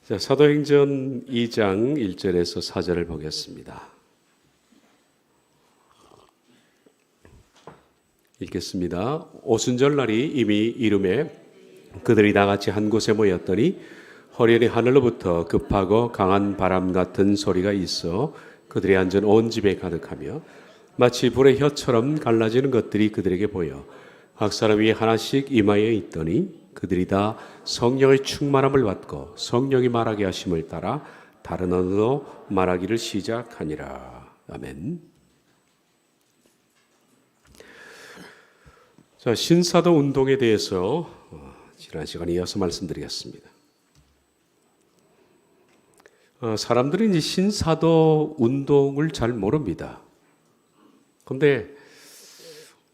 자, 사도행전 2장 1절에서 4절을 보겠습니다. 읽겠습니다. 오순절날이 이미 이름에 그들이 다 같이 한 곳에 모였더니 허련히 하늘로부터 급하고 강한 바람 같은 소리가 있어 그들이 앉은 온 집에 가득하며 마치 불의 혀처럼 갈라지는 것들이 그들에게 보여 각 사람 위에 하나씩 이마에 있더니 그들이 다 성령의 충만함을 받고 성령이 말하게 하심을 따라 다른 언어로 말하기를 시작하니라. 아멘. 자, 신사도 운동에 대해서 지난 시간에 이어서 말씀드리겠습니다. 사람들이 이제 신사도 운동을 잘 모릅니다. 그런데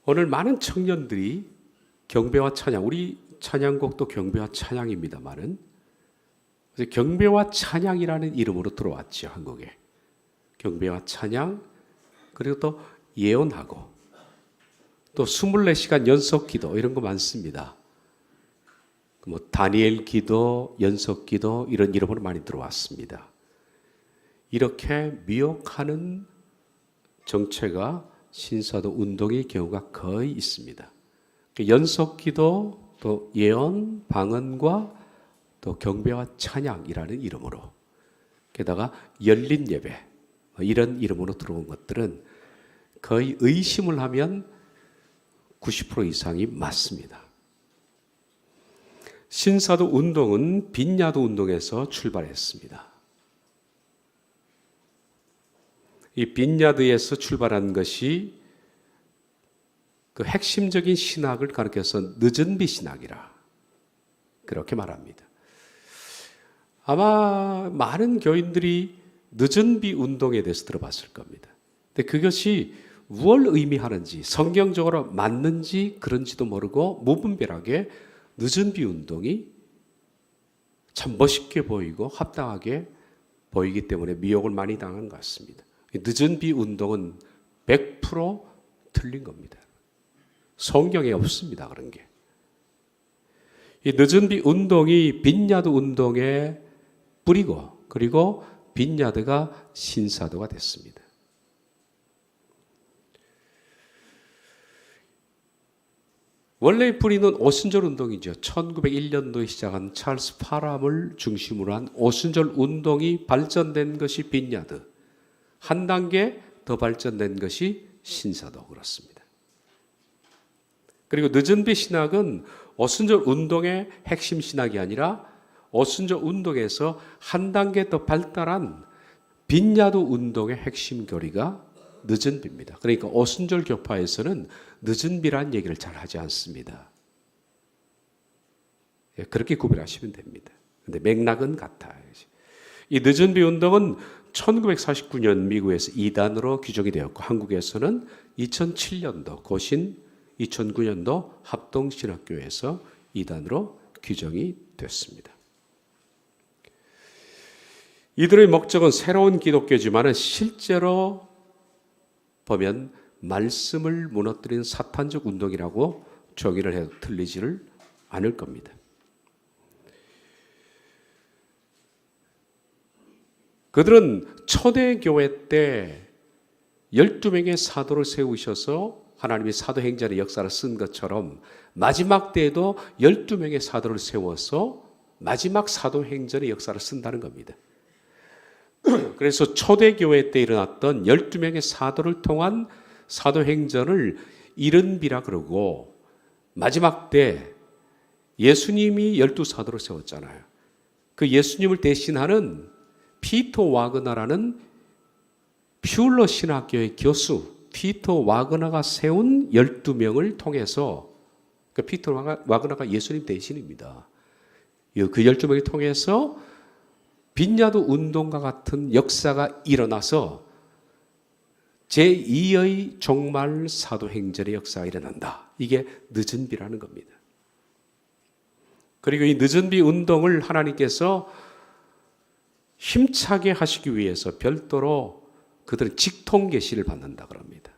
오늘 많은 청년들이 경배와 찬양, 우리 찬양곡도 경배와 찬양입니다만은 경배와 찬양이라는 이름으로 들어왔죠, 한국에. 경배와 찬양, 그리고 또 예언하고 또 24시간 연속 기도 이런 거 많습니다. 뭐 다니엘 기도, 연속 기도 이런 이름으로 많이 들어왔습니다. 이렇게 미혹하는 정체가 신사도 운동의 경우가 거의 있습니다. 연속 기도, 또 예언, 방언과 또 경배와 찬양이라는 이름으로, 게다가 열린 예배 이런 이름으로 들어온 것들은 거의 의심을 하면 90% 이상이 맞습니다. 신사도 운동은 빈야도 운동에서 출발했습니다. 이 빈야드에서 출발한 것이 그 핵심적인 신학을 가리켜서 늦은비 신학이라 그렇게 말합니다. 아마 많은 교인들이 늦은비 운동에 대해서 들어봤을 겁니다. 근데 그것이 무엇을 의미하는지, 성경적으로 맞는지 그런지도 모르고 무분별하게 늦은비 운동이 참 멋있게 보이고 합당하게 보이기 때문에 미혹을 많이 당한 것 같습니다. 늦은비 운동은 100% 틀린 겁니다. 성경에 없습니다, 그런 게. 이 늦은비 운동이 빈야드 운동의 뿌리고, 그리고 빈야드가 신사도가 됐습니다. 원래의 뿌리는 오순절 운동이죠. 1901년도에 시작한 찰스 파람을 중심으로 한 오순절 운동이 발전된 것이 빈야드. 한 단계 더 발전된 것이 신사도 그렇습니다. 그리고 늦은비 신학은 오순절 운동의 핵심 신학이 아니라 오순절 운동에서 한 단계 더 발달한 빈야드 운동의 핵심 교리가 늦은비입니다. 그러니까 오순절 교파에서는 늦은비라는 얘기를 잘 하지 않습니다. 그렇게 구별하시면 됩니다. 그런데 맥락은 같아요. 이 늦은비 운동은 1949년 미국에서 이단으로 규정이 되었고 한국에서는 2007년도 고신 2009년도 합동신학교에서 이단으로 규정이 됐습니다. 이들의 목적은 새로운 기독교지만 실제로 보면 말씀을 무너뜨리는 사탄적 운동이라고 정의를 해도 틀리지를 않을 겁니다. 그들은 초대교회 때 12명의 사도를 세우셔서 하나님이 사도행전의 역사를 쓴 것처럼 마지막 때에도 12명의 사도를 세워서 마지막 사도행전의 역사를 쓴다는 겁니다. 그래서 초대교회 때 일어났던 12명의 사도를 통한 사도행전을 이른비라 그러고 마지막 때 예수님이 12사도를 세웠잖아요. 그 예수님을 대신하는 피터 와그너라는 퓨러 신학교의 교수 피터 와그너가 세운 12명을 통해서 그 피터 와그너가 예수님 대신입니다. 그 12명을 통해서 빈야드 운동과 같은 역사가 일어나서 제2의 종말 사도행전의 역사가 일어난다. 이게 늦은비라는 겁니다. 그리고 이 늦은비 운동을 하나님께서 힘차게 하시기 위해서 별도로 그들은 직통 계시를 받는다 그럽니다.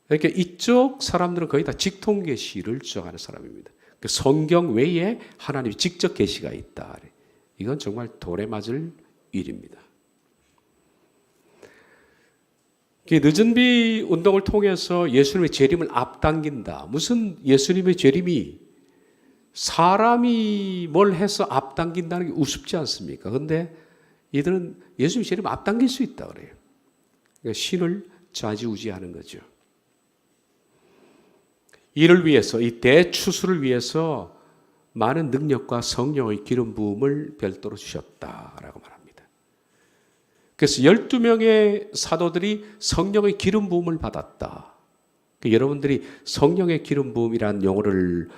그러니까 이쪽 사람들은 거의 다 직통 계시를 주장하는 사람입니다. 성경 외에 하나님의 직접 계시가 있다. 이건 정말 돌에 맞을 일입니다. 늦은 비 운동을 통해서 예수님의 재림을 앞당긴다. 무슨 예수님의 재림이 사람이 뭘 해서 앞당긴다는 게 우습지 않습니까? 그런데 이들은 예수님의 재림을 앞당길 수 있다 그래요. 그러니까 신을 좌지우지하는 거죠. 이를 위해서, 이 대추수를 위해서 많은 능력과 성령의 기름 부음을 별도로 주셨다라고 말합니다. 그래서 12명의 사도들이 성령의 기름 부음을 받았다. 여러분들이 성령의 기름 부음이라는 용어를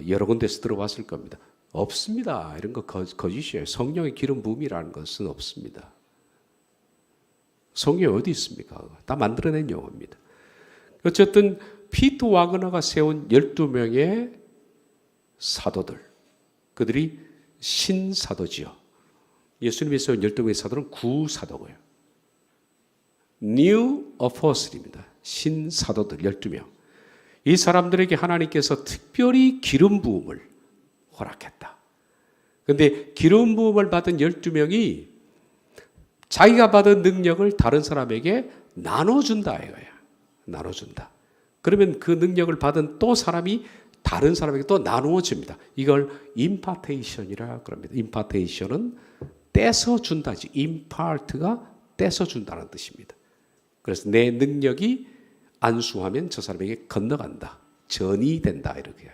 여러 군데서 들어봤을 겁니다. 없습니다. 이런 거 거짓이에요. 성령의 기름 부음이라는 것은 없습니다. 성경이 어디 있습니까? 다 만들어낸 용어입니다. 어쨌든 피트 와그너가 세운 12명의 사도들, 그들이 신사도지요. 예수님이 세운 12명의 사도는 구사도고요. New Apostle입니다. 신사도들 12명. 이 사람들에게 하나님께서 특별히 기름 부음을 허락했다. 그런데 기름 부음을 받은 12명이 자기가 받은 능력을 다른 사람에게 나눠준다 이거야. 나눠준다. 그러면 그 능력을 받은 또 사람이 다른 사람에게 또 나누어 줍니다. 이걸 임파테이션이라 그럽니다. 임파테이션은 떼서 준다지. 임파트가 떼서 준다는 뜻입니다. 그래서 내 능력이 안수하면 저 사람에게 건너간다. 전이 된다 이렇게.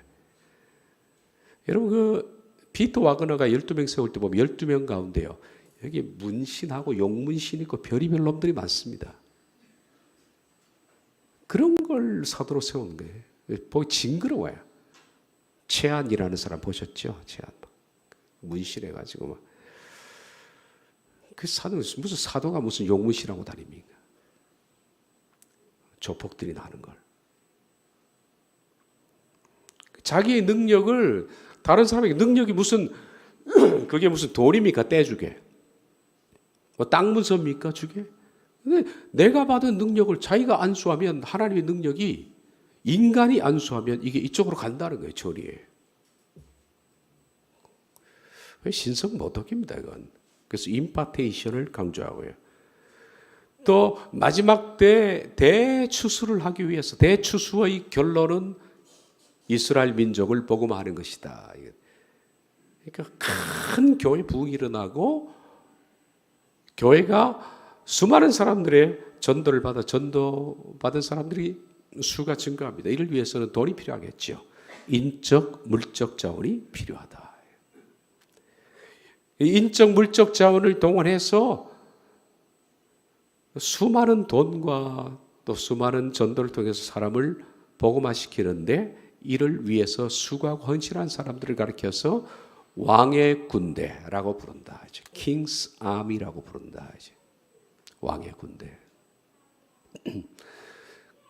여러분 그 피터 와그너가 12명 세울 때 보면 12명 가운데요. 여기 문신하고 용문신 있고 별의별 놈들이 많습니다. 그런 걸 사도로 세우는 거예요. 보기 징그러워요. 최한이라는 사람 보셨죠? 최한. 문신해가지고 막. 그 사도는 무슨 사도가 무슨 용문신하고 다닙니까? 조폭들이 나는 걸. 자기의 능력을 다른 사람에게 능력이 무슨 그게 무슨 돌입니까? 떼주게. 뭐 땅 문서입니까? 주게? 근데 내가 받은 능력을 자기가 안수하면 하나님의 능력이 인간이 안수하면 이게 이쪽으로 간다는 거예요. 저리에. 신성모독입니다. 이건. 그래서 임파테이션을 강조하고요. 또 마지막 때 대추수를 하기 위해서 대추수의 결론은 이스라엘 민족을 복음화하는 것이다. 그러니까 큰 교회 부흥이 일어나고 교회가 수많은 사람들의 전도받은 사람들이 수가 증가합니다. 이를 위해서는 돈이 필요하겠죠. 인적, 물적 자원이 필요하다. 인적, 물적 자원을 동원해서 수많은 돈과 또 수많은 전도를 통해서 사람을 복음화시키는데 이를 위해서 수고하고 헌신한 사람들을 가리켜서 왕의 군대라고 부른다. King's Army라고 부른다. 왕의 군대.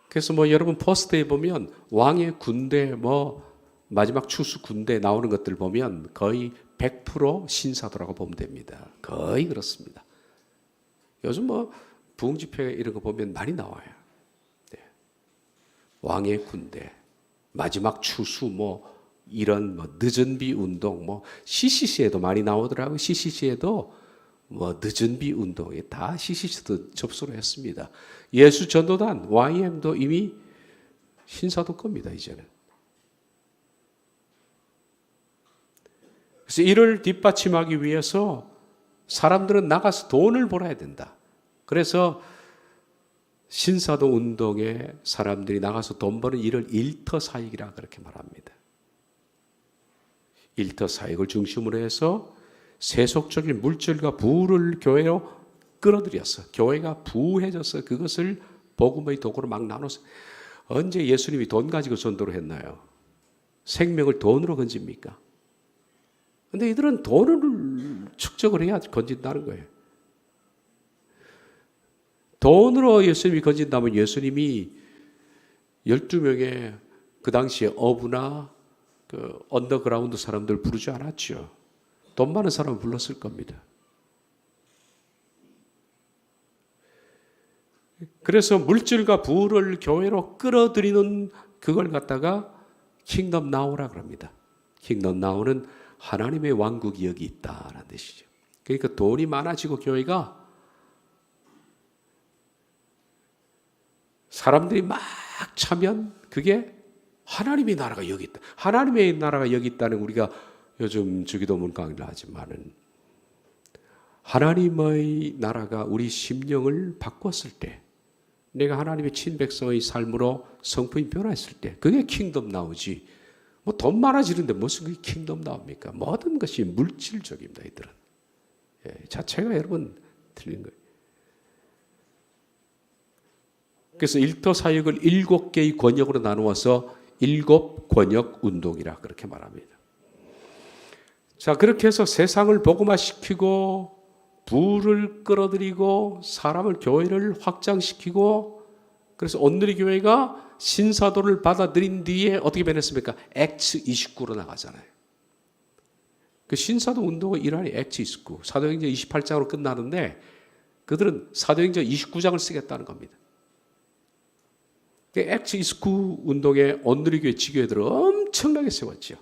그래서 뭐 여러분 포스터에 보면 왕의 군대 뭐 마지막 추수 군대 나오는 것들 보면 거의 100% 신사도라고 보면 됩니다. 거의 그렇습니다. 요즘 뭐 부흥집회 이런 거 보면 많이 나와요. 네. 왕의 군대, 마지막 추수 뭐 이런 뭐 늦은 비 운동 뭐 CCC에도 많이 나오더라고요. CCC에도 뭐 늦은 비 운동에 다 CCC도 접수를 했습니다. 예수 전도단 YM도 이미 신사도 겁니다. 이제는. 그래서 이를 뒷받침하기 위해서 사람들은 나가서 돈을 벌어야 된다. 그래서 신사도 운동에 사람들이 나가서 돈 버는 일을 일터사역이라 그렇게 말합니다. 일터사역을 중심으로 해서 세속적인 물질과 부를 교회로 끌어들여서 교회가 부해져서 그것을 복음의 도구로 막 나눠서 언제 예수님이 돈 가지고 전도를 했나요? 생명을 돈으로 건집니까? 근데 이들은 돈을 축적을 해야 건진다는 거예요. 돈으로 예수님이 건진다면 예수님이 12명의 그 당시에 어부나 그 언더그라운드 사람들 부르지 않았죠. 돈 많은 사람을 불렀을 겁니다. 그래서 물질과 부를 교회로 끌어들이는 그걸 갖다가 킹덤 나우라 그럽니다. 킹덤 나우는 하나님의 왕국이 여기 있다는 뜻이죠. 그러니까 돈이 많아지고 교회가 사람들이 막 차면 그게 하나님의 나라가 여기 있다. 하나님의 나라가 여기 있다는 우리가 요즘 주기도문 강의를 하지만은 하나님의 나라가 우리 심령을 바꿨을 때 내가 하나님의 친백성의 삶으로 성품이 변화했을 때 그게 킹덤 나오지. 뭐 돈 많아지는데 무슨 그게 킹덤 나옵니까? 모든 것이 물질적입니다. 이들은. 자체가 여러분 틀린 거예요. 그래서 일터 사역을 7개의 권역으로 나누어서 7 권역 운동이라 그렇게 말합니다. 자, 그렇게 해서 세상을 복음화시키고 부를 끌어들이고 사람을 교회를 확장시키고 그래서 오늘의 교회가 신사도를 받아들인 뒤에 어떻게 변했습니까? 액츠 29로 나가잖아요. 그 신사도 운동의 일환이 액츠 29. 사도행전 28장으로 끝나는데 그들은 사도행전 29장을 쓰겠다는 겁니다. 액츠 29 운동에 오늘의 교회 지교회들을 엄청나게 세웠죠.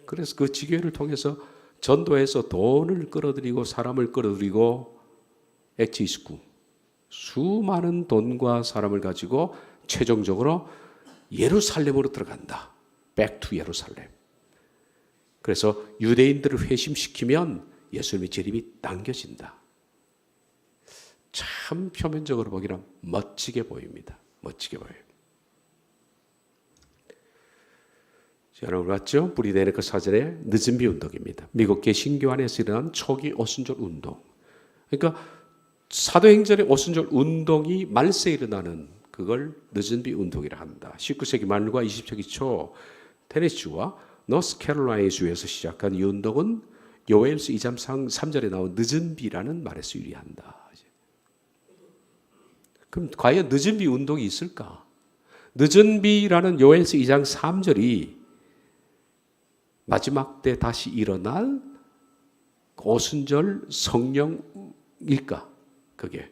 그래서 그 지교회를 통해서 전도해서 돈을 끌어들이고 사람을 끌어들이고 액츠 29 수많은 돈과 사람을 가지고 최종적으로 예루살렘으로 들어간다. Back to 예루살렘. 그래서 유대인들을 회심시키면 예수님의 재림이 당겨진다. 참 표면적으로 보기는 멋지게 보입니다. 멋지게 보여요. 여러분 봤죠? 뿌리 내는 그 사전의 늦은 비 운동입니다. 미국 개신교 안에서 일어난 초기 오순절 운동. 그러니까 사도행전의 오순절 운동이 말세에 일어나는 그걸 늦은 비 운동이라 한다. 19세기 말과 20세기 초 테네시주와 노스캐롤라이나주에서 시작한 이 운동은 요엘서 2장 3절에 나온 늦은 비라는 말에서 유래한다. 그럼 과연 늦은 비 운동이 있을까? 늦은 비라는 요엘서 2장 3절이 마지막 때 다시 일어날 오순절 성령일까? 그게.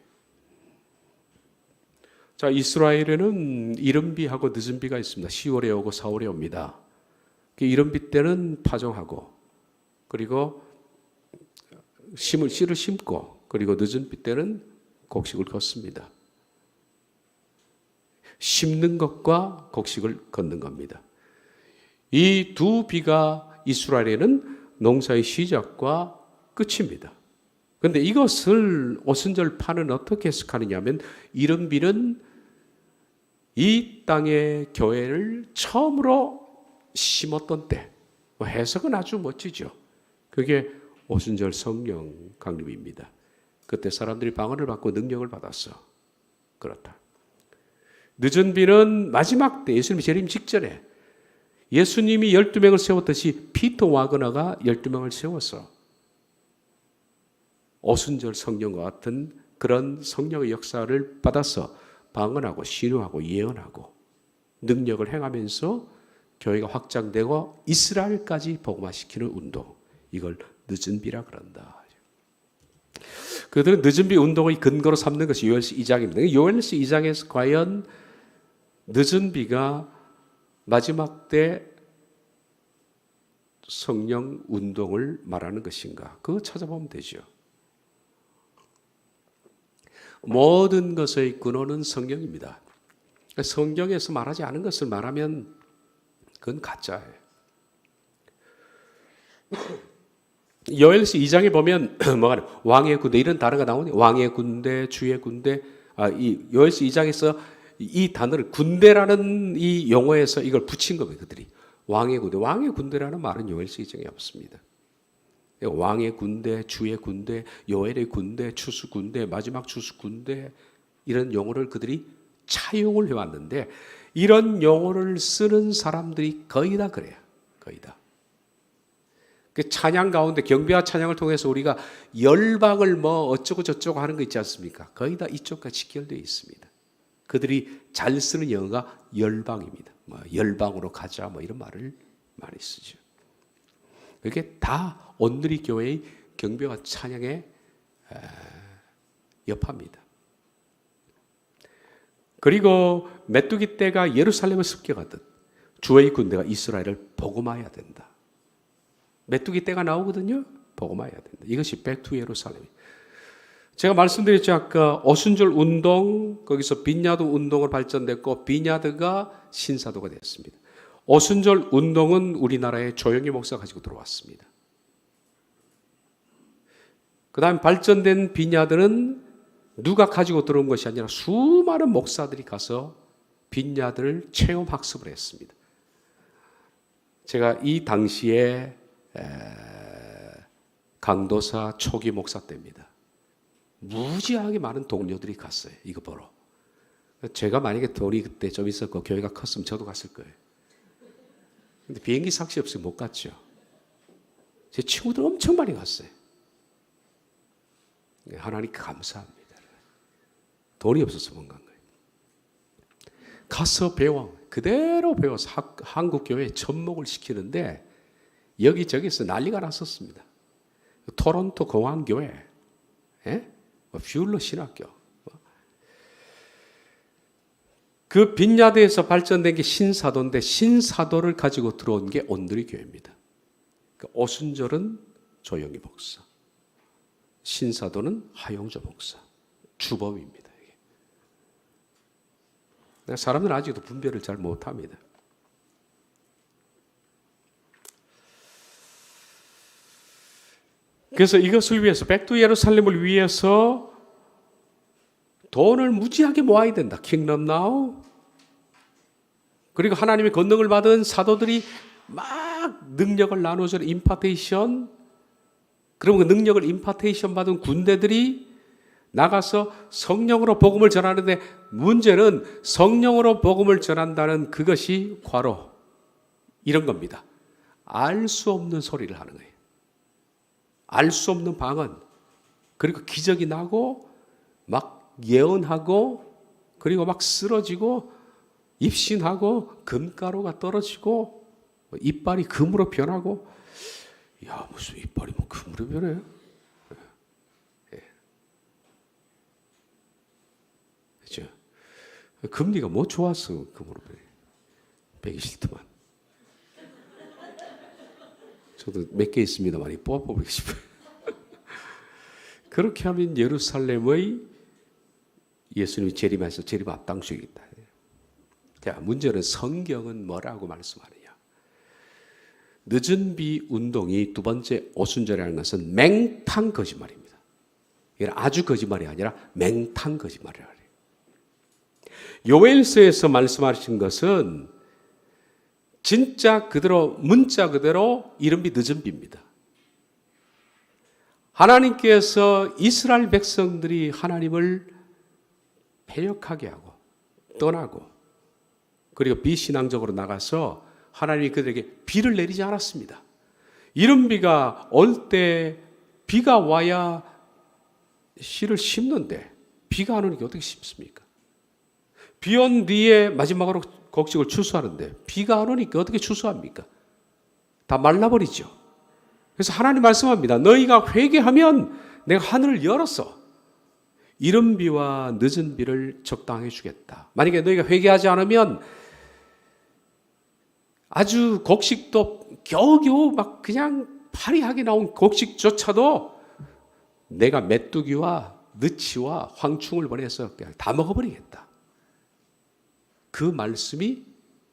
자, 이스라엘에는 이른비하고 늦은비가 있습니다. 10월에 오고 4월에 옵니다. 이른비 때는 파종하고 그리고 씨를 심고 그리고 늦은비 때는 곡식을 걷습니다. 심는 것과 곡식을 걷는 겁니다. 이 두 비가 이스라엘에는 농사의 시작과 끝입니다. 그런데 이것을 오순절파는 어떻게 해석하느냐 하면 이른 비는 이 땅의 교회를 처음으로 심었던 때, 해석은 아주 멋지죠. 그게 오순절 성령 강림입니다. 그때 사람들이 방언을 받고 능력을 받았어. 그렇다. 늦은 비는 마지막 때 예수님이 재림 직전에 예수님이 12명을 세웠듯이 피터 와그너가 12명을 세웠어. 오순절 성령과 같은 그런 성령의 역사를 받아서 방언하고 신유하고 예언하고 능력을 행하면서 교회가 확장되고 이스라엘까지 복음화시키는 운동. 이걸 늦은 비라 그런다. 그들은 늦은 비 운동의 근거로 삼는 것이 요엘서 2장입니다. 요엘서 2장에서 과연 늦은 비가 마지막 때 성령 운동을 말하는 것인가? 그거 찾아보면 되죠. 모든 것의 근원은 성령입니다. 성경에서 말하지 않은 것을 말하면 그건 가짜예요. 요엘서 2장에 보면 뭐가 왕의 군대 이런 단어가 나오니 왕의 군대, 주의 군대. 이 요엘서 2장에서 이 단어를 군대라는 이 용어에서 이걸 붙인 겁니다. 그들이 왕의 군대, 왕의 군대라는 말은 요엘서 2장에 없습니다. 왕의 군대, 주의 군대, 요엘의 군대, 추수 군대, 마지막 추수 군대 이런 용어를 그들이 차용을 해왔는데 이런 용어를 쓰는 사람들이 거의 다 그래요. 거의 다. 그 찬양 가운데 경배와 찬양을 통해서 우리가 열방을 뭐 어쩌고 저쩌고 하는 거 있지 않습니까? 거의 다 이쪽과 직결되어 있습니다. 그들이 잘 쓰는 영어가 열방입니다. 뭐 열방으로 가자 뭐 이런 말을 많이 쓰죠. 이게 다 오늘의 교회의 경배와 찬양의 여파입니다. 그리고 메뚜기 떼가 예루살렘을 습격하듯 주의 군대가 이스라엘을 복음화해야 된다. 메뚜기 떼가 나오거든요. 보고 마야 된다. 이것이 백투 예루살렘. 제가 말씀드렸죠. 아까 오순절 운동, 거기서 빈야드 운동을 발전됐고 빈야드가 신사도가 됐습니다. 오순절 운동은 우리나라에 조영희 목사가 가지고 들어왔습니다. 그 다음 발전된 빈야드는 누가 가지고 들어온 것이 아니라 수많은 목사들이 가서 빈야드를 체험 학습을 했습니다. 제가 이 당시에 강도사 초기 목사 때입니다. 무지하게 많은 동료들이 갔어요. 이거 보러. 제가 만약에 돈이 그때 좀 있었고 교회가 컸으면 저도 갔을 거예요. 근데 비행기 삭시 없이 못 갔죠. 제 친구들 엄청 많이 갔어요. 하나님 감사합니다. 돈이 없어서 못 간 거예요. 가서 배워. 그대로 배워서 한국 교회에 접목을 시키는데 여기저기서 난리가 났었습니다. 토론토 공항교회, 뷰러 신학교. 그 빈야드에서 발전된 게 신사도인데 신사도를 가지고 들어온 게 온누리 교회입니다. 그 오순절은 조영희 목사, 신사도는 하용조 목사, 주범입니다. 사람들은 아직도 분별을 잘 못합니다. 그래서 이것을 위해서 백두 예루살렘을 위해서 돈을 무지하게 모아야 된다. 킹덤 나우. 그리고 하나님의 권능을 받은 사도들이 막 능력을 나눠주는 임파테이션. 그리고 그 능력을 임파테이션 받은 군대들이 나가서 성령으로 복음을 전하는데 문제는 성령으로 복음을 전한다는 그것이 과로 이런 겁니다. 알 수 없는 소리를 하는 거예요. 알 수 없는 방언, 그리고 기적이 나고 막 예언하고 그리고 막 쓰러지고 입신하고 금가루가 떨어지고 이빨이 금으로 변하고. 야, 무슨 이빨이 뭐 금으로 변해요? 그렇죠? 금리가 뭐 좋았어 금으로 변해. 120도만. 저도 몇 개 있습니다만 이 뽑아보고 싶어요. 그렇게 하면 예루살렘의 예수님이 재림해서 재림 앞당수이겠다. 자, 문제는 성경은 뭐라고 말씀하느냐. 늦은 비 운동이 두 번째 오순절이라는 것은 맹탕 거짓말입니다. 이건 아주 거짓말이 아니라 맹탕 거짓말이라 그래요. 요엘서에서 말씀하신 것은 진짜 그대로 문자 그대로 이른비 늦은비입니다. 하나님께서 이스라엘 백성들이 하나님을 패역하게 하고 떠나고 그리고 비신앙적으로 나가서 하나님이 그들에게 비를 내리지 않았습니다. 이른비가 올 때 비가 와야 씨를 심는데 비가 안 오니까 어떻게 심습니까? 비 온 뒤에 마지막으로 곡식을 추수하는데 비가 안 오니까 어떻게 추수합니까? 다 말라버리죠. 그래서 하나님 말씀합니다. 너희가 회개하면 내가 하늘을 열었어. 이른 비와 늦은 비를 적당히 주겠다. 만약에 너희가 회개하지 않으면 아주 곡식도 겨우겨우 막 그냥 파리하게 나온 곡식조차도 내가 메뚜기와 느치와 황충을 보내서 그냥 다 먹어버리겠다. 그 말씀이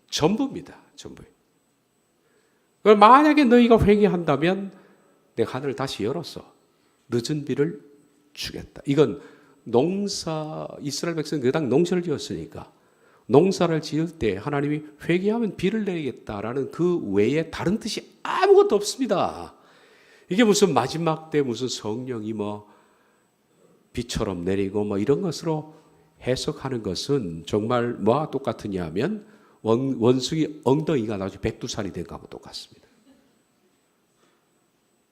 전부입니다. 전부. 만약에 너희가 회개한다면 내가 하늘을 다시 열어서 늦은 비를 주겠다. 이건 농사, 이스라엘 백성은 그 당 농사를 지었으니까 농사를 지을 때 하나님이 회개하면 비를 내리겠다라는 그 외에 다른 뜻이 아무것도 없습니다. 이게 무슨 마지막 때 무슨 성령이 뭐 비처럼 내리고 뭐 이런 것으로 해석하는 것은 정말 뭐와 똑같으냐 하면 원숭이 엉덩이가 나중에 백두산이 된 거하고 똑같습니다.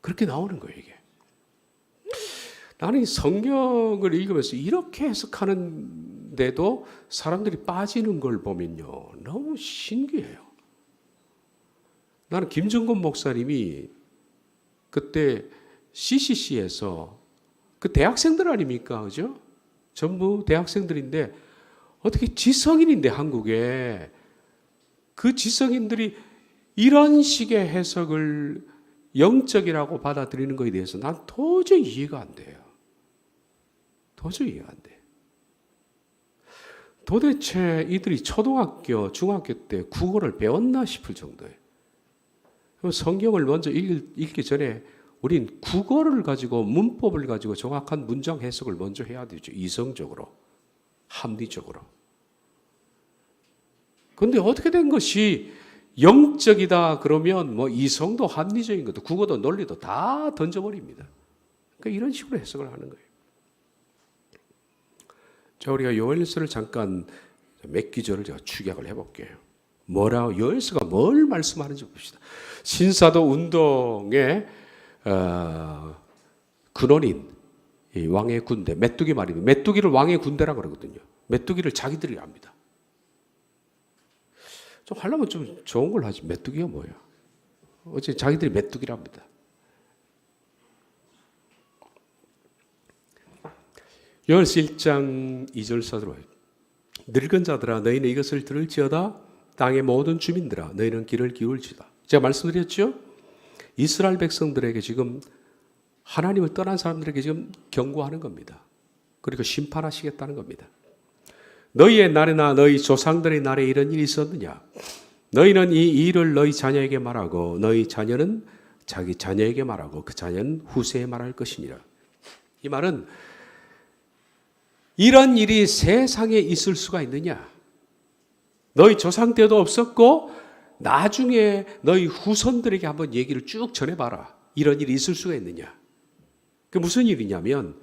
그렇게 나오는 거예요, 이게. 나는 이 성경을 읽으면서 이렇게 해석하는데도 사람들이 빠지는 걸 보면요, 너무 신기해요. 나는 김정건 목사님이 그때 CCC에서 그 대학생들 아닙니까, 그죠? 전부 대학생들인데 어떻게 지성인인데 한국에 그 지성인들이 이런 식의 해석을 영적이라고 받아들이는 것에 대해서 난 도저히 이해가 안 돼요. 도저히 이해가 안 돼요. 도대체 이들이 초등학교, 중학교 때 국어를 배웠나 싶을 정도예요. 성경을 먼저 읽기 전에 우린 국어를 가지고 문법을 가지고 정확한 문장 해석을 먼저 해야 되죠. 이성적으로, 합리적으로. 그런데 어떻게 된 것이 영적이다 그러면 뭐 이성도 합리적인 것도 국어도 논리도 다 던져버립니다. 그러니까 이런 식으로 해석을 하는 거예요. 자, 우리가 요엘서를 잠깐 몇 기절을 제가 축약을 해볼게요. 요엘서가 뭘 말씀하는지 봅시다. 신사도 운동의 근원인 이 왕의 군대, 메뚜기 말입니다. 메뚜기를 왕의 군대라고 그러거든요. 메뚜기를 자기들이 합니다. 좀 하려면 좀 좋은 걸 하지. 메뚜기가 뭐야? 어째 자기들이 메뚜기랍니다. 요엘서 1장 2절 사도로 늙은 자들아 너희는 이것을 들을지어다 땅의 모든 주민들아 너희는 귀를 기울지다. 제가 말씀드렸죠? 이스라엘 백성들에게 지금 하나님을 떠난 사람들에게 지금 경고하는 겁니다. 그리고 심판하시겠다는 겁니다. 너희의 날에나 너희 조상들의 날에 이런 일이 있었느냐? 너희는 이 일을 너희 자녀에게 말하고 너희 자녀는 자기 자녀에게 말하고 그 자녀는 후세에 말할 것이니라. 이 말은 이런 일이 세상에 있을 수가 있느냐? 너희 조상 때도 없었고 나중에 너희 후손들에게 한번 얘기를 쭉 전해봐라. 이런 일이 있을 수가 있느냐? 그게 무슨 일이냐면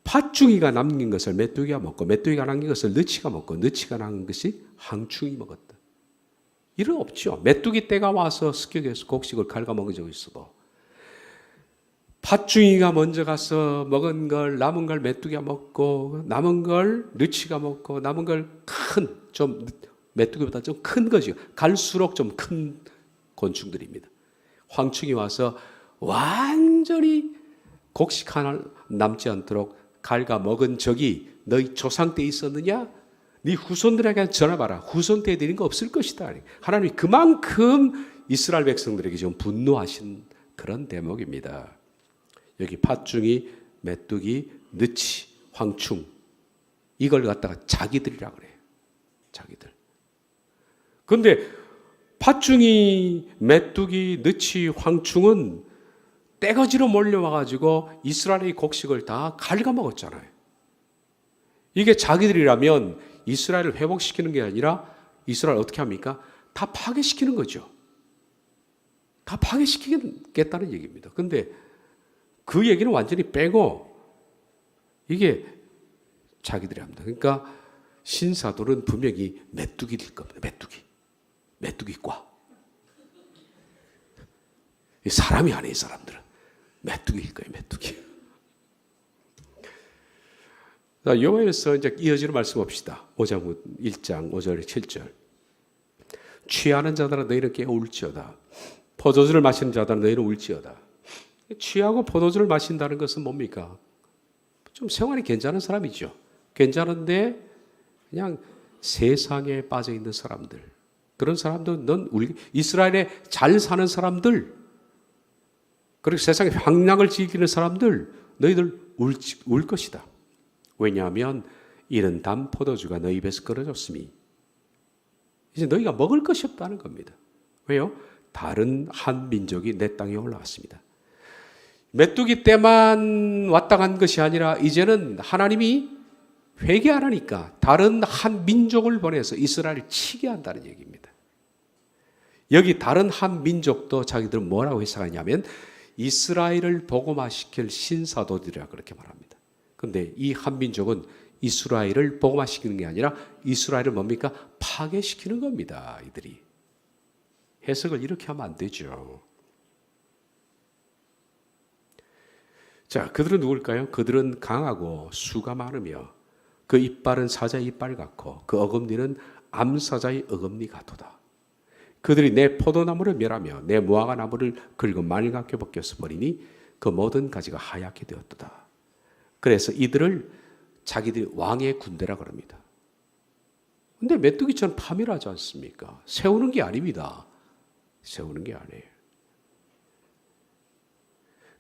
팥중이가 남긴 것을 메뚜기가 먹고 메뚜기가 남긴 것을 너치가 먹고 너치가 남긴 것이 항충이 먹었다. 이런 없죠. 메뚜기 떼가 와서 습격해서 곡식을 갉아먹은 적이 있어도 팥중이가 먼저 가서 먹은 걸 남은 걸 메뚜기가 먹고 남은 걸 너치가 먹고 남은 걸 좀 메뚜기보다 좀 큰 거죠. 갈수록 좀 큰 곤충들입니다. 황충이 와서 완전히 곡식 하나 남지 않도록 갉아먹은 적이 너희 조상 때 있었느냐? 네 후손들에게 전해봐라. 후손 때 드린 거 없을 것이다. 하나님이 그만큼 이스라엘 백성들에게 지금 분노하신 그런 대목입니다. 여기 팥중이, 메뚜기, 너치, 황충 이걸 갖다가 자기들이라 그래요. 자기들. 그런데 팥중이, 메뚜기, 너치, 황충은 떼거지로 몰려와가지고 이스라엘의 곡식을 다 갉아먹었잖아요. 이게 자기들이라면 이스라엘을 회복시키는 게 아니라 이스라엘 어떻게 합니까? 다 파괴시키는 거죠. 다 파괴시키겠다는 얘기입니다. 그런데 그 얘기는 완전히 빼고 이게 자기들이 합니다. 그러니까 신사도는 분명히 메뚜기일 겁니다. 메뚜기과. 사람이 아니에요, 사람들은. 메뚜기일 거예요, 메뚜기. 자, 요엘서 이제 이어지는 말씀 봅시다. 1장 5절 7절. 취하는 자들아 너희는 깨어 울지어다. 포도주를 마시는 자들아 너희는 울지어다. 취하고 포도주를 마신다는 것은 뭡니까? 좀 생활이 괜찮은 사람이죠. 괜찮은데 그냥 세상에 빠져 있는 사람들. 그런 사람들, 이스라엘에 잘 사는 사람들, 그리고 세상에 향락을 즐기는 사람들, 너희들 울 것이다. 왜냐하면 이런 단 포도주가 너희 입에서 끊어졌으니 이제 너희가 먹을 것이 없다는 겁니다. 왜요? 다른 한 민족이 내 땅에 올라왔습니다. 메뚜기 때만 왔다 간 것이 아니라 이제는 하나님이 회개하라니까 다른 한 민족을 보내서 이스라엘을 치게 한다는 얘기입니다. 여기 다른 한 민족도 자기들은 뭐라고 해석하냐면 이스라엘을 복음화시킬 신사도들이라 그렇게 말합니다. 그런데 이 한 민족은 이스라엘을 복음화시키는 게 아니라 이스라엘을 뭡니까? 파괴시키는 겁니다. 이들이. 해석을 이렇게 하면 안 되죠. 자, 그들은 누굴까요? 그들은 강하고 수가 많으며 그 이빨은 사자의 이빨 같고 그 어금니는 암사자의 어금니 같도다. 그들이 내 포도나무를 멸하며 내 무화과 나무를 긁어 말갛게 벗겨서 버리니 그 모든 가지가 하얗게 되었도다. 그래서 이들을 자기들이 왕의 군대라 그럽니다. 근데 메뚜기처럼 파멸하지 않습니까? 세우는 게 아닙니다. 세우는 게 아니에요.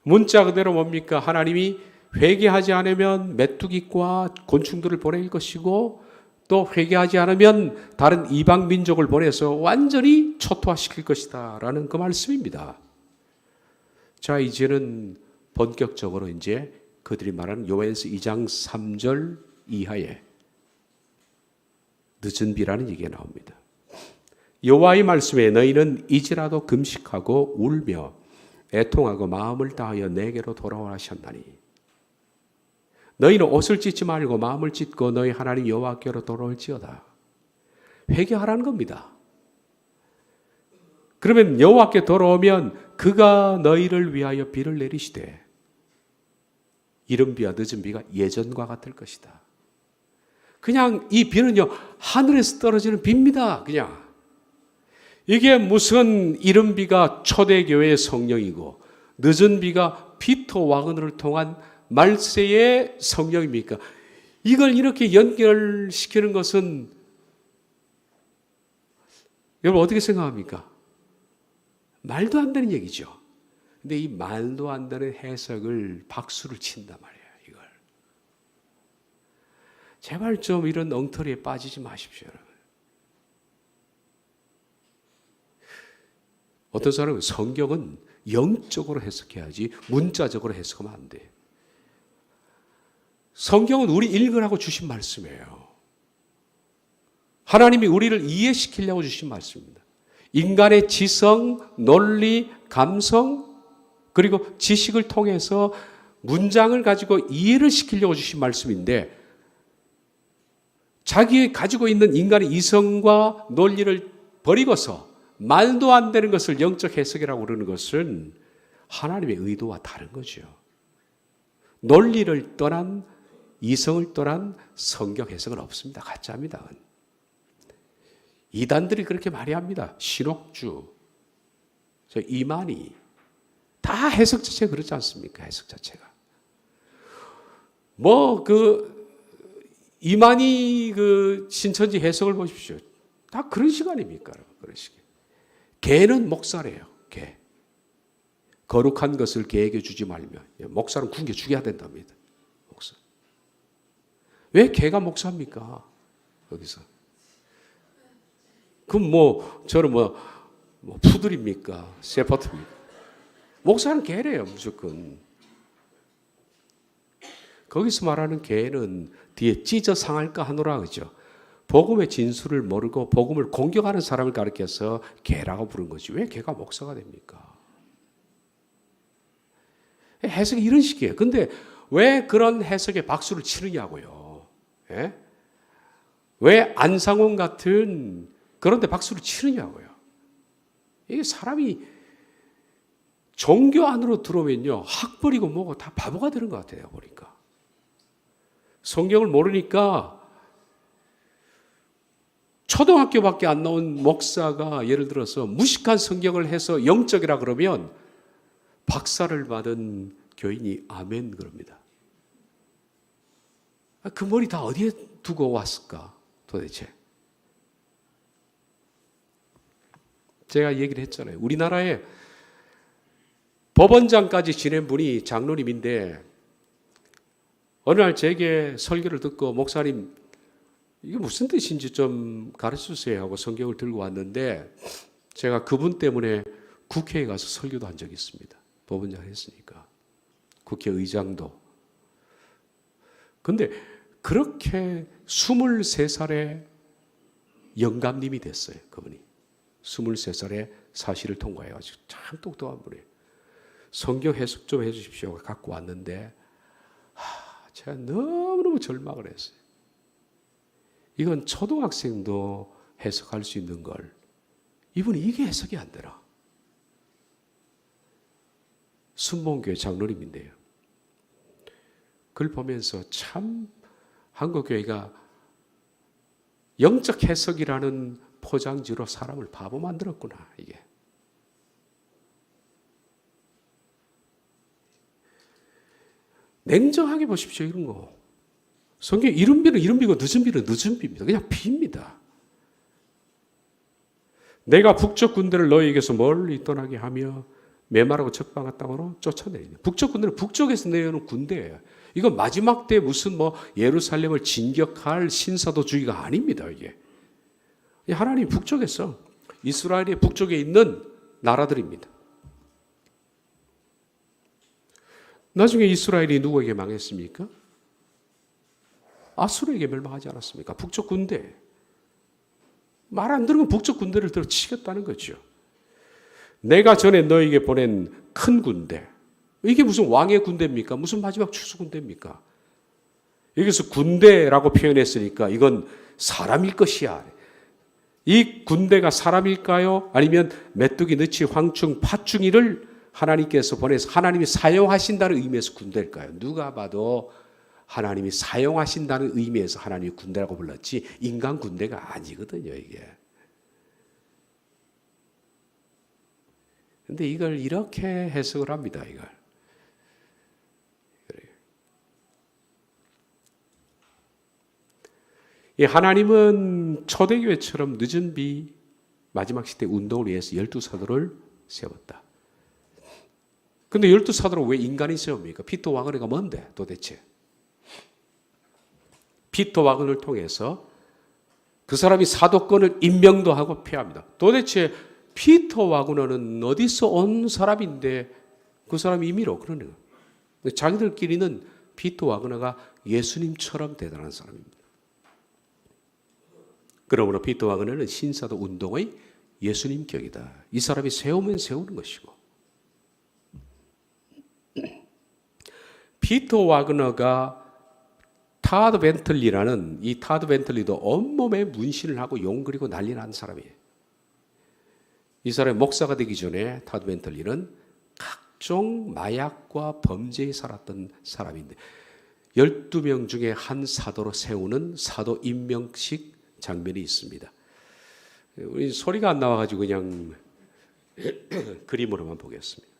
문자 그대로 뭡니까? 하나님이 회개하지 않으면 메뚜기과 곤충들을 보낼 것이고 또 회개하지 않으면 다른 이방 민족을 보내서 완전히 초토화시킬 것이다 라는 그 말씀입니다. 자, 이제는 본격적으로 이제 그들이 말하는 요한일서 2장 3절 이하에 늦은 비라는 얘기가 나옵니다. 여호와의 말씀에 너희는 이제라도 금식하고 울며 애통하고 마음을 다하여 내게로 돌아오라 하셨나니 너희는 옷을 찢지 말고 마음을 찢고 너희 하나님 여호와께로 돌아올지어다. 회개하라는 겁니다. 그러면 여호와께 돌아오면 그가 너희를 위하여 비를 내리시되 이른 비와 늦은 비가 예전과 같을 것이다. 그냥 이 비는요, 하늘에서 떨어지는 비입니다. 그냥. 이게 무슨 이른 비가 초대교회의 성령이고 늦은 비가 피터 와그너를 통한 말세의 성령입니까? 이걸 이렇게 연결시키는 것은 여러분 어떻게 생각합니까? 말도 안 되는 얘기죠. 근데 이 말도 안 되는 해석을 박수를 친단 말이에요. 이걸. 제발 좀 이런 엉터리에 빠지지 마십시오. 여러분. 어떤 사람은 성경은 영적으로 해석해야지 문자적으로 해석하면 안 돼. 성경은 우리 읽으라고 주신 말씀이에요. 하나님이 우리를 이해시키려고 주신 말씀입니다. 인간의 지성, 논리, 감성, 그리고 지식을 통해서 문장을 가지고 이해를 시키려고 주신 말씀인데 자기 가지고 있는 인간의 이성과 논리를 버리고서 말도 안 되는 것을 영적 해석이라고 그러는 것은 하나님의 의도와 다른 거죠. 논리를 떠난 이성을 떠난 성경 해석은 없습니다. 가짜입니다. 이단들이 그렇게 많이 합니다. 신옥주, 이만희 다 해석 자체가 그렇지 않습니까? 해석 자체가. 이만희 신천지 해석을 보십시오. 다 그런 시간입니까? 그런 시간. 개는 목사래요. 개. 거룩한 것을 개에게 주지 말며 목사는 굶겨 죽여야 된답니다. 목사. 왜 개가 목사입니까? 여기서. 그럼 저는 푸들입니까? 세퍼트입니까? 목사는 개래요, 무조건. 거기서 말하는 개는 뒤에 찢어 상할까 하노라 그죠? 복음의 진수를 모르고 복음을 공격하는 사람을 가리켜서 개라고 부른 거지. 왜 개가 목사가 됩니까? 해석이 이런 식이에요. 근데 왜 그런 해석에 박수를 치느냐고요. 예? 왜 안상홍 같은 그런데 박수를 치느냐고요. 이게 사람이 종교 안으로 들어오면요. 학벌이고 뭐고 다 바보가 되는 것 같아요. 보니까. 성경을 모르니까 초등학교밖에 안 나온 목사가 예를 들어서 무식한 성경을 해서 영적이라 그러면 박사를 받은 교인이 아멘 그럽니다. 그 머리 다 어디에 두고 왔을까 도대체. 제가 얘기를 했잖아요. 우리나라에 법원장까지 지낸 분이 장로님인데 어느 날 제게 설교를 듣고 목사님 이게 무슨 뜻인지 좀 가르쳐주세요 하고 성경을 들고 왔는데 제가 그분 때문에 국회에 가서 설교도 한 적이 있습니다. 법원장을 했으니까. 국회의장도. 근데 그렇게 23살에 영감님이 됐어요. 그분이. 23살에 사실을 통과해가지고 참 똑똑한 분이에요. 성경 해석 좀 해주십시오. 갖고 왔는데 제가 너무너무 절망을 했어요. 이건 초등학생도 해석할 수 있는 걸 이분이 이게 해석이 안 되나. 순복음교회 장로님인데요. 그걸 보면서 참 한국교회가 영적 해석이라는 포장지로 사람을 바보 만들었구나. 이게. 냉정하게 보십시오. 이런 거. 성경 이른 비는 이른 비고 늦은 비는 늦은 비입니다. 그냥 비입니다. 내가 북쪽 군대를 너희에게서 멀리 떠나게 하며 메마르고 적방했다고 쫓아내리는. 북쪽 군대는 북쪽에서 내려오는 군대예요. 이건 마지막 때 무슨 뭐 예루살렘을 진격할 신사도주의가 아닙니다. 이게 하나님 북쪽에서 이스라엘의 북쪽에 있는 나라들입니다. 나중에 이스라엘이 누구에게 망했습니까? 아수르에게 멸망하지 않았습니까? 북쪽 군대. 말 안 들으면 북쪽 군대를 들어 치겠다는 거죠. 내가 전에 너에게 보낸 큰 군대. 이게 무슨 왕의 군대입니까? 무슨 마지막 추수 군대입니까? 여기서 군대라고 표현했으니까 이건 사람일 것이야. 이 군대가 사람일까요? 아니면 메뚜기, 느치, 황충, 팥중이를 하나님께서 보내서 하나님이 사용하신다는 의미에서 군대일까요? 누가 봐도 하나님이 사용하신다는 의미에서 하나님이 군대라고 불렀지 인간 군대가 아니거든요, 이게. 근데 이걸 이렇게 해석을 합니다, 이걸. 이 하나님은 초대교회처럼 늦은 비 마지막 시대 운동을 위해서 12사도를 세웠다. 근데 12사도를 왜 인간이 세웁니까? 피터 와그너가 뭔데 도대체? 피터 와그너를 통해서 그 사람이 사도권을 임명도 하고 폐합니다. 도대체 피터 와그너는 어디서 온 사람인데 그 사람이 임의로 그러는 거예요. 자기들끼리는 피터 와그너가 예수님처럼 대단한 사람입니다. 그러므로 피터 와그너는 신사도 운동의 예수님격이다. 이 사람이 세우면 세우는 것이고 피터 와그너가 타드 벤틀리라는 이 타드 벤틀리도 온몸에 문신을 하고 용 그리고 난리 난 사람이에요. 이 사람이 목사가 되기 전에 타드 벤틀리는 각종 마약과 범죄에 살았던 사람인데 12명 중에 한 사도로 세우는 사도 임명식 장면이 있습니다. 우리 소리가 안 나와가지고 그냥 그림으로만 보겠습니다.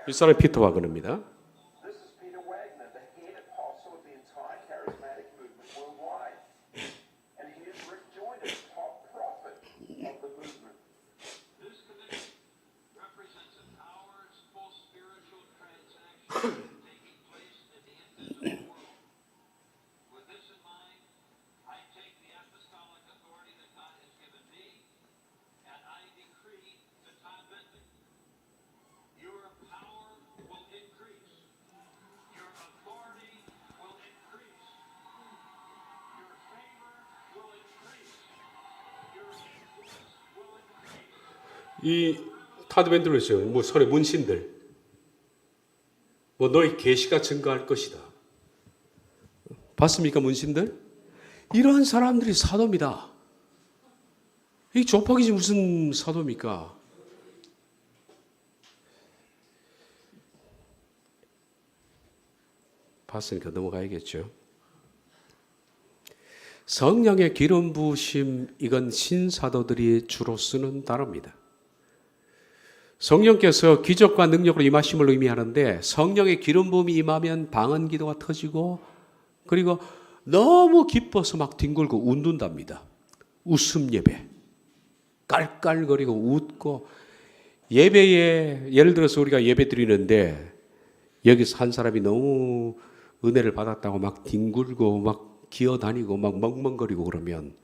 이 사람이 피터 와그너입니다. 이 타드 벤틀리죠. 뭐 손에 문신들. 뭐 너희 계시가 증가할 것이다. 봤습니까 문신들? 이런 사람들이 사도입니다. 이 조폭이지 무슨 사도입니까? 봤으니까 넘어가야겠죠. 성령의 기름 부으심, 이건 신사도들이 주로 쓰는 단어입니다. 성령께서 기적과 능력으로 임하심을 의미하는데 성령의 기름 부음이 임하면 방언 기도가 터지고 그리고 너무 기뻐서 막 뒹굴고 웃는답니다. 웃음 예배. 깔깔거리고 웃고 예배에 예를 들어서 우리가 예배 드리는데 여기서 한 사람이 너무 은혜를 받았다고 막 뒹굴고 막 기어다니고 막 멍멍거리고 그러면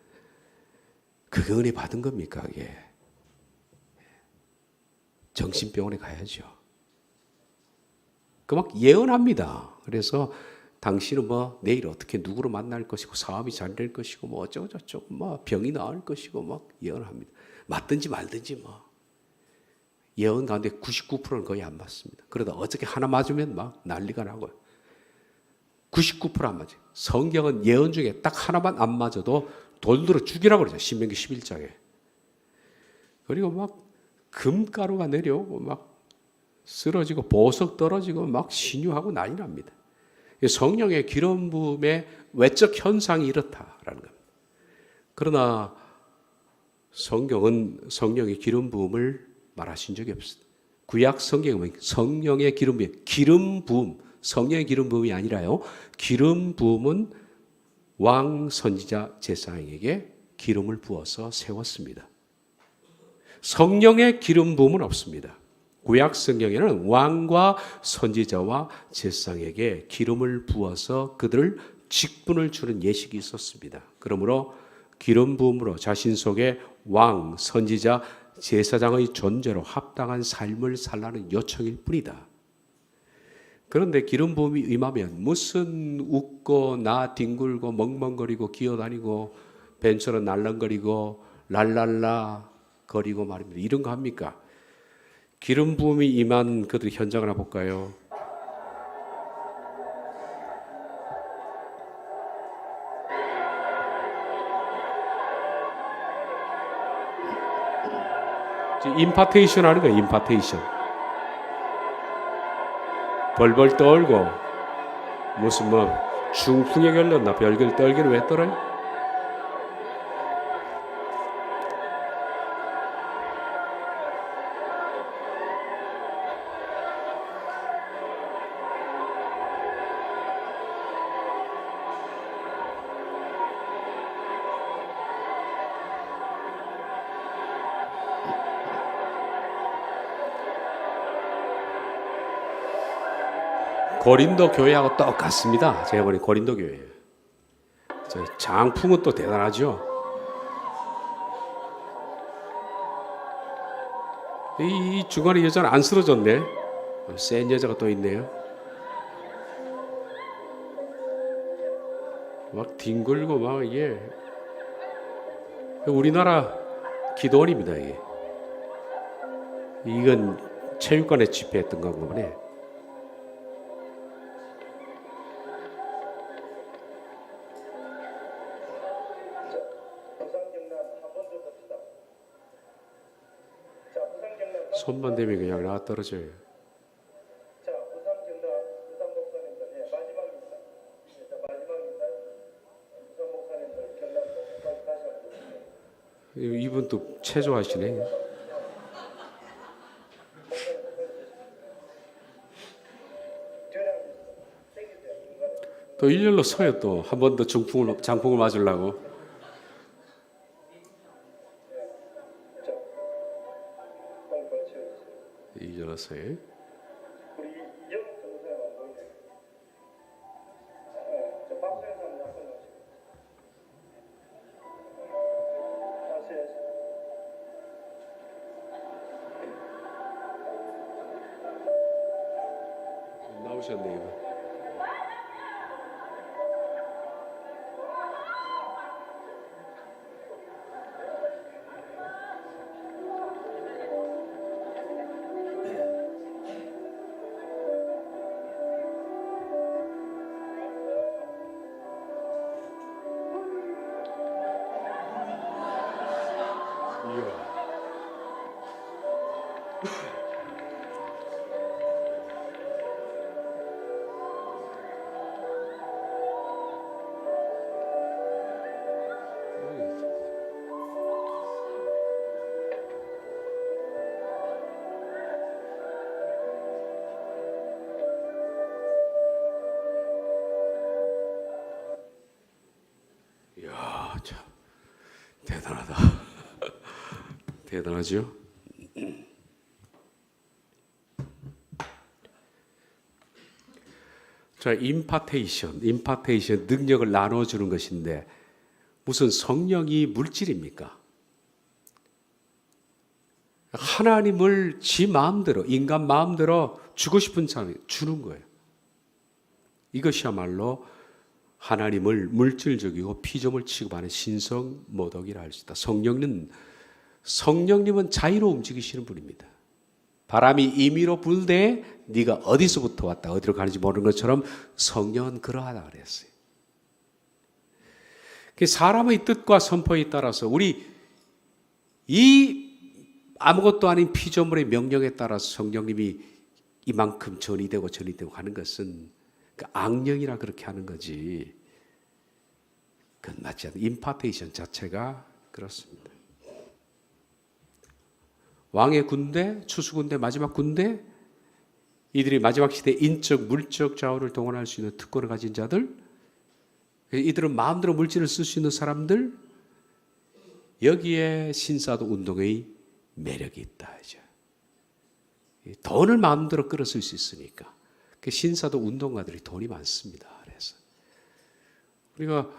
그게 은혜 받은 겁니까? 그게? 정신병원에 가야죠. 그 막 예언합니다. 그래서 당신은 뭐 내일 어떻게 누구를 만날 것이고 사업이 잘 될 것이고 뭐 어쩌고 저쩌고 뭐 병이 나을 것이고 막 예언합니다. 맞든지 말든지 뭐 예언 가운데 99%는 거의 안 맞습니다. 그러다 어저께 하나 맞으면 막 난리가 나고요. 99% 안 맞아요. 성경은 예언 중에 딱 하나만 안 맞아도 돌들어 죽이라고 그러죠. 신명기 11장에. 그리고 막 금가루가 내려오고 막 쓰러지고 보석 떨어지고 막 신유하고 난리 납니다. 성령의 기름 부음의 외적 현상이 이렇다라는 겁니다. 그러나 성경은 성령의 기름 부음을 말하신 적이 없습니다. 구약 성경은 성령의 기름 부음, 성령의 기름 부음이 아니라요. 기름 부음은 왕 선지자 제사장에게 기름을 부어서 세웠습니다. 성령의 기름 부음은 없습니다. 구약 성경에는 왕과 선지자와 제사장에게 기름을 부어서 그들을 직분을 주는 예식이 있었습니다. 그러므로 기름 부음으로 자신 속에 왕, 선지자, 제사장의 존재로 합당한 삶을 살라는 요청일 뿐이다. 그런데 기름 부음이 임하면 무슨 웃고 나 뒹굴고 멍멍거리고 기어다니고 벤처럼 날랑거리고 랄랄라 거리고 말입니다. 이런 거 합니까? 기름 부음이 임한 그들의 현장을 한번 볼까요? 임파테이션 하는 거예요. 임파테이션. 벌벌 떨고 무슨 뭐 중풍에 걸렸나 별걸 떨기는 왜 떨어요? 고린도 교회하고 똑같습니다. 제가 보니 고린도 교회. 장풍은 또 대단하죠. 이 중간에 여자는 안 쓰러졌네. 센 여자가 또 있네요. 막 뒹굴고 막 이게 우리나라 기도원입니다. 이게. 이건 체육관에 집회했던 건가 보네. 손만 대면 그냥 나 떨어져요. 자, 우상정답 우상 목사님들 마지막입니다. 마지막입니다. 우상 목사님들 경남도 다시 한번. 이분 또 체조하시네. 또 일렬로 서요. 또 한 번 더 장풍을 맞으려고. 일어서요. 우리 이영욱 전도사님 안 보이네. 저 박수현 사람 약간 다시. 나오셨네요. 이야, 참 대단하다. 대단하죠? 자, 임파테이션 능력을 나눠주는 것인데 무슨 성령이 물질입니까? 하나님을 지 마음대로 인간 마음대로 주고 싶은 사람이 주는 거예요. 이것이야말로 하나님을 물질적이고 피조물 취급하는 신성 모독이라 할 수 있다. 성령님은 자유로 움직이시는 분입니다. 바람이 임의로 불되 네가 어디서부터 왔다 어디로 가는지 모르는 것처럼 성령은 그러하다 그랬어요. 사람의 뜻과 선포에 따라서 우리 이 아무것도 아닌 피조물의 명령에 따라서 성령님이 이만큼 전이 되고 가는 것은 그 악령이라 그렇게 하는 거지. 그건 맞지 않아요. 임파테이션 자체가 그렇습니다. 왕의 군대, 추수군대, 마지막 군대 이들이 마지막 시대에 인적, 물적 자원을 동원할 수 있는 특권을 가진 자들, 이들은 마음대로 물질을 쓸 수 있는 사람들, 여기에 신사도 운동의 매력이 있다. 이제. 돈을 마음대로 끌어쓸 수 있으니까. 그 신사도 운동가들이 돈이 많습니다. 그래서 우리가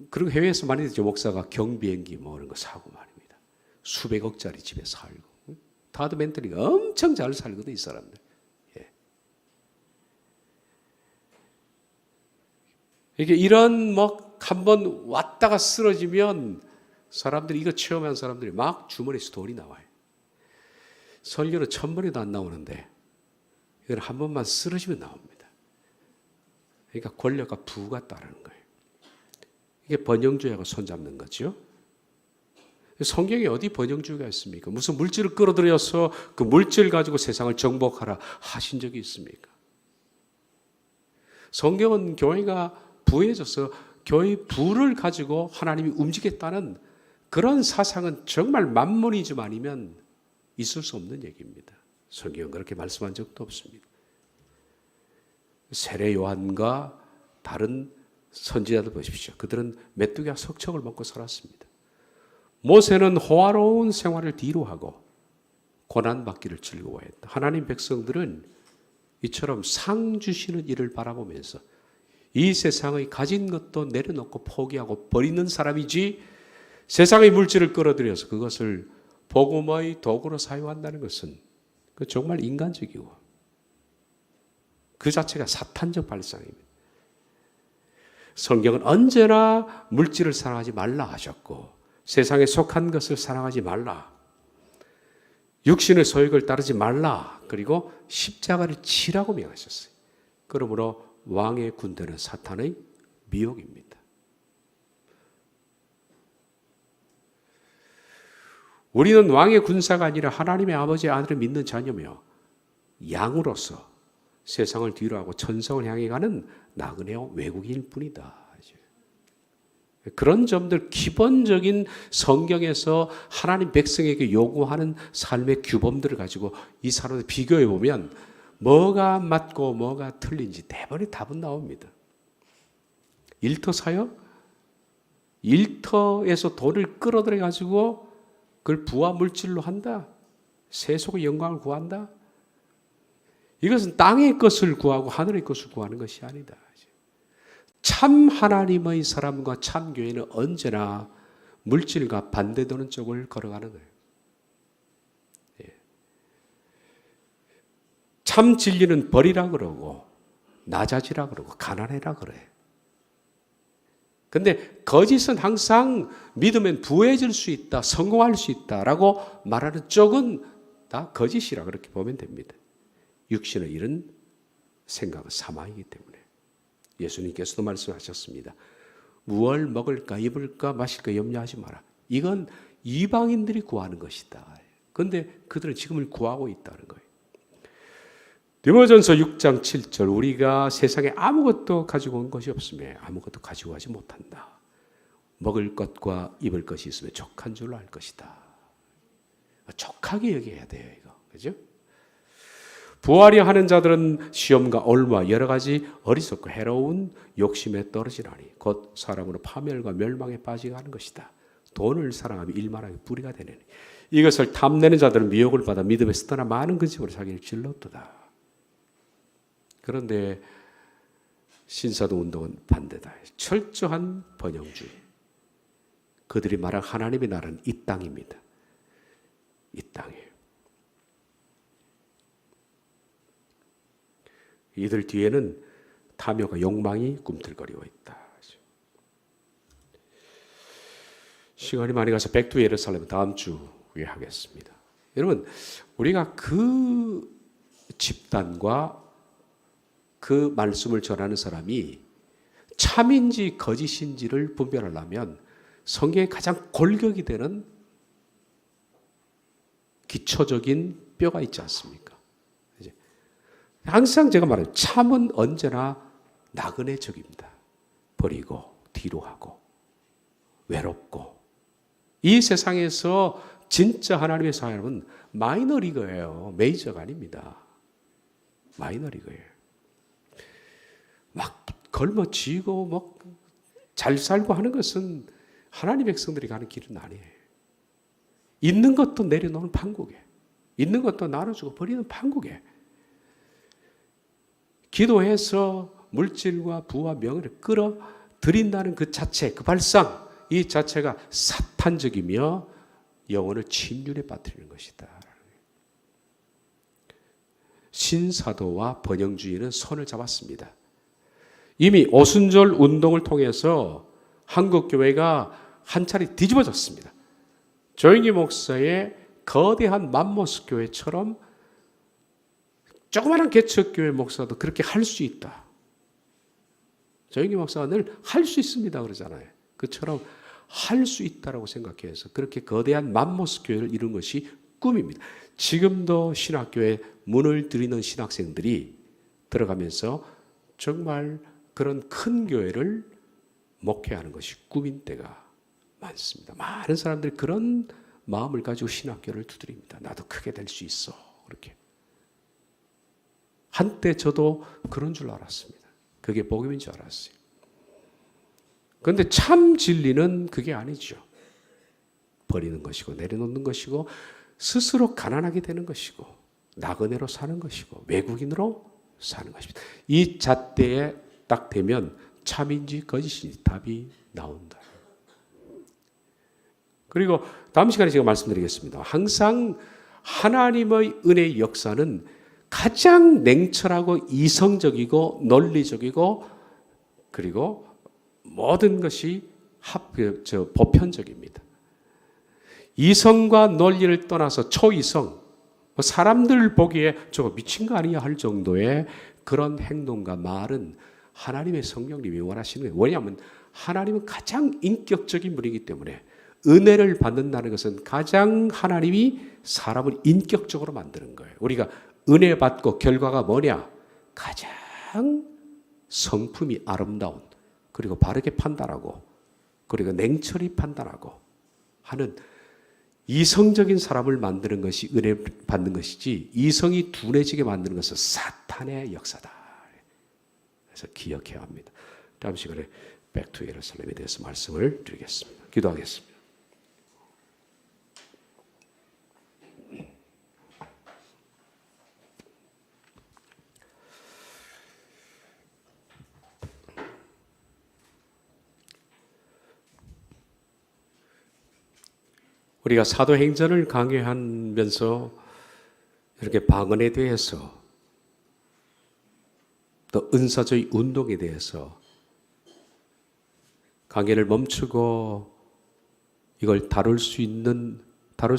그리고 해외에서 많이 듣죠. 목사가 경비행기 뭐 이런 거 사고 말입니다. 수백억짜리 집에 살고. 다드멘트리가 엄청 잘 살거든 이 사람들. 예. 이게 이런 뭐 한번 왔다가 쓰러지면 사람들이 이거 체험한 사람들이 막 주머니에서 돈이 나와요. 설교는 1000번에도 안 나오는데 이건 한 번만 쓰러지면 나옵니다. 그러니까 권력과 부가 따르는 거예요. 이게 번영주의하고 손잡는 거죠. 성경에 어디 번영주의가 있습니까? 무슨 물질을 끌어들여서 그 물질 가지고 세상을 정복하라 하신 적이 있습니까? 성경은 교회가 부해져서 교회의 부를 가지고 하나님이 움직였다는 그런 사상은 정말 만문이좀 아니면 있을 수 없는 얘기입니다. 성경은 그렇게 말씀한 적도 없습니다. 세례 요한과 다른 선지자들 보십시오. 그들은 메뚜기와 석청을 먹고 살았습니다. 모세는 호화로운 생활을 뒤로하고 고난받기를 즐거워했다. 하나님 백성들은 이처럼 상 주시는 일을 바라보면서 이 세상의 가진 것도 내려놓고 포기하고 버리는 사람이지, 세상의 물질을 끌어들여서 그것을 복음의 도구로 사용한다는 것은 정말 인간적이고 그 자체가 사탄적 발상입니다. 성경은 언제나 물질을 사랑하지 말라 하셨고 세상에 속한 것을 사랑하지 말라, 육신의 소욕을 따르지 말라, 그리고 십자가를 치라고 명하셨어요. 그러므로 왕의 군대는 사탄의 미혹입니다. 우리는 왕의 군사가 아니라 하나님의 아버지의 아들을 믿는 자녀며 양으로서 세상을 뒤로하고 천성을 향해 가는 나그네와 외국인일 뿐이다. 그런 점들, 기본적인 성경에서 하나님 백성에게 요구하는 삶의 규범들을 가지고 이 사람을 비교해 보면 뭐가 맞고 뭐가 틀린지 대번에 답은 나옵니다. 일터 사역? 일터에서 돈을 끌어들여 가지고 그걸 부와 물질로 한다? 세속의 영광을 구한다? 이것은 땅의 것을 구하고 하늘의 것을 구하는 것이 아니다. 참 하나님의 사람과 참 교회는 언제나 물질과 반대되는 쪽을 걸어가는 거예요. 참 진리는 버리라 그러고 낮아지라 그러고 가난해라 그래. 근데 거짓은 항상 믿으면 부해질 수 있다, 성공할 수 있다라고 말하는 쪽은 다 거짓이라 그렇게 보면 됩니다. 육신의 일은 생각은 사망이기 때문에. 예수님께서도 말씀하셨습니다. 무엇을 먹을까 입을까 마실까 염려하지 마라. 이건 이방인들이 구하는 것이다. 그런데 그들은 지금을 구하고 있다는 거예요. 디모전서 6장 7절, 우리가 세상에 아무것도 가지고 온 것이 없으며 아무것도 가지고 가지 못한다. 먹을 것과 입을 것이 있으면 족한 줄로 알 것이다. 족하게 여겨야 돼요, 이거. 그죠? 부하려 하는 자들은 시험과 올무와 여러 가지 어리석고 해로운 욕심에 떨어지라니 곧 사람으로 파멸과 멸망에 빠지게 하는 것이다. 돈을 사랑하며 일만하게 뿌리가 되느니 이것을 탐내는 자들은 미혹을 받아 믿음에서 떠나 많은 근심으로 자기를 질렀도다. 그런데 신사도 운동은 반대다. 철저한 번영주의. 그들이 말한 하나님의 나라는 이 땅입니다. 이 땅이에요. 이들 뒤에는 탐욕과 욕망이 꿈틀거리고 있다. 시간이 많이 가서 백투 예루살렘 다음 주에 하겠습니다. 여러분, 우리가 그 집단과 그 말씀을 전하는 사람이 참인지 거짓인지를 분별하려면 성경에 가장 골격이 되는 기초적인 뼈가 있지 않습니까? 항상 제가 말해요. 참은 언제나 나그네 적입니다. 버리고 뒤로 하고 외롭고. 이 세상에서 진짜 하나님의 사람은 마이너리거예요. 메이저가 아닙니다. 마이너리그예요. 막 걸머쥐고 막 잘 살고 하는 것은 하나님 백성들이 가는 길은 아니에요. 있는 것도 내려놓는 판국에, 있는 것도 나눠주고 버리는 판국에, 기도해서 물질과 부와 명예를 끌어들인다는 그 자체, 그 발상, 이 자체가 사탄적이며 영혼을 침륜에 빠뜨리는 것이다. 신사도와 번영주의는 손을 잡았습니다. 이미 오순절 운동을 통해서 한국교회가 한 차례 뒤집어졌습니다. 조영기 목사의 거대한 맘모스 교회처럼 조그마한 개척교회 목사도 그렇게 할 수 있다. 조영기 목사가 늘 할 수 있습니다 그러잖아요. 그처럼 할 수 있다라고 생각해서 그렇게 거대한 맘모스 교회를 이룬 것이 꿈입니다. 지금도 신학교에 문을 들이는 신학생들이 들어가면서 정말 그런 큰 교회를 목회하는 것이 꿈인 때가 많습니다. 많은 사람들이 그런 마음을 가지고 신학교를 두드립니다. 나도 크게 될 수 있어. 그렇게. 한때 저도 그런 줄 알았습니다. 그게 복음인 줄 알았어요. 그런데 참 진리는 그게 아니죠. 버리는 것이고 내려놓는 것이고 스스로 가난하게 되는 것이고 나그네로 사는 것이고 외국인으로 사는 것입니다. 이 잣대에 딱 되면 참인지 거짓인지 답이 나온다. 그리고 다음 시간에 제가 말씀드리겠습니다. 항상 하나님의 은혜의 역사는 가장 냉철하고 이성적이고 논리적이고 그리고 모든 것이 보편적입니다. 이성과 논리를 떠나서 초이성, 사람들 보기에 저거 미친 거 아니야 할 정도의 그런 행동과 말은 하나님의 성령님이 원하시는 거예요. 왜냐하면 하나님은 가장 인격적인 분이기 때문에 은혜를 받는다는 것은 가장 하나님이 사람을 인격적으로 만드는 거예요. 우리가 은혜 받고 결과가 뭐냐? 가장 성품이 아름다운 그리고 바르게 판단하고 그리고 냉철히 판단하고 하는 이성적인 사람을 만드는 것이 은혜 받는 것이지 이성이 둔해지게 만드는 것은 사탄의 역사다. 그래서 기억해야 합니다. 다음 시간에 백투 예루살렘에 대해서 말씀을 드리겠습니다. 기도하겠습니다. 우리가 사도행전을 강의하면서 이렇게 방언에 대해서 또 은사주의 운동에 대해서 강의를 멈추고 이걸 다룰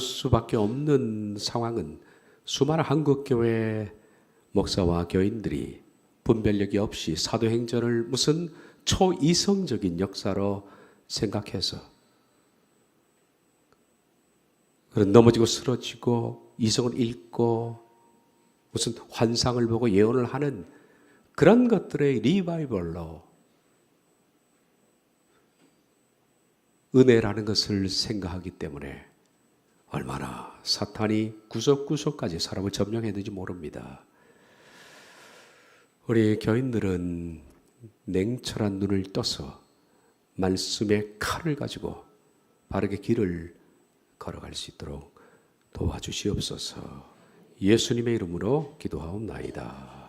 수밖에 없는 상황은 수많은 한국교회 목사와 교인들이 분별력이 없이 사도행전을 무슨 초이성적인 역사로 생각해서 넘어지고 쓰러지고 이성을 잃고 무슨 환상을 보고 예언을 하는 그런 것들의 리바이벌로 은혜라는 것을 생각하기 때문에 얼마나 사탄이 구석구석까지 사람을 점령했는지 모릅니다. 우리 교인들은 냉철한 눈을 떠서 말씀의 칼을 가지고 바르게 길을 걸어갈 수 있도록 도와주시옵소서. 예수님의 이름으로 기도하옵나이다.